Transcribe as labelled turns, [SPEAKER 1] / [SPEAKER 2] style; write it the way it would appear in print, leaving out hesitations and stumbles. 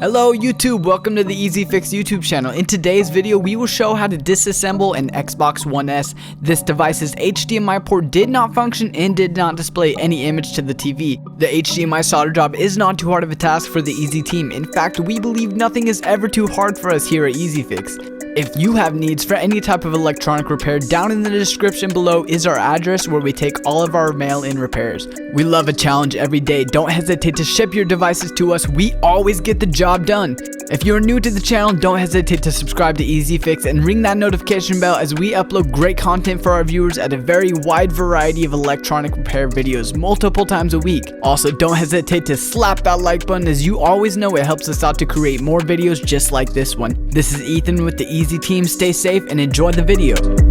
[SPEAKER 1] Hello YouTube, welcome to the Easy Fix YouTube channel. In today's video, we will show how to disassemble an Xbox One S. This device's HDMI port did not function and did not display any image to the TV. The HDMI solder job is not too hard of a task for the Easy team. In fact, we believe nothing is ever too hard for us here at Easy Fix. If you have needs for any type of electronic repair, down in the description below is our address where we take all of our mail-in repairs. We love a challenge every day. Don't hesitate to ship your devices to us. We always get the job done. If you're new to the channel, don't hesitate to subscribe to Easy Fix and ring that notification bell as we upload great content for our viewers at a very wide variety of electronic repair videos multiple times a week. Also, don't hesitate to slap that like button, as you always know it helps us out to create more videos just like this one. This is Ethan with the Easy team. Stay safe and enjoy the video.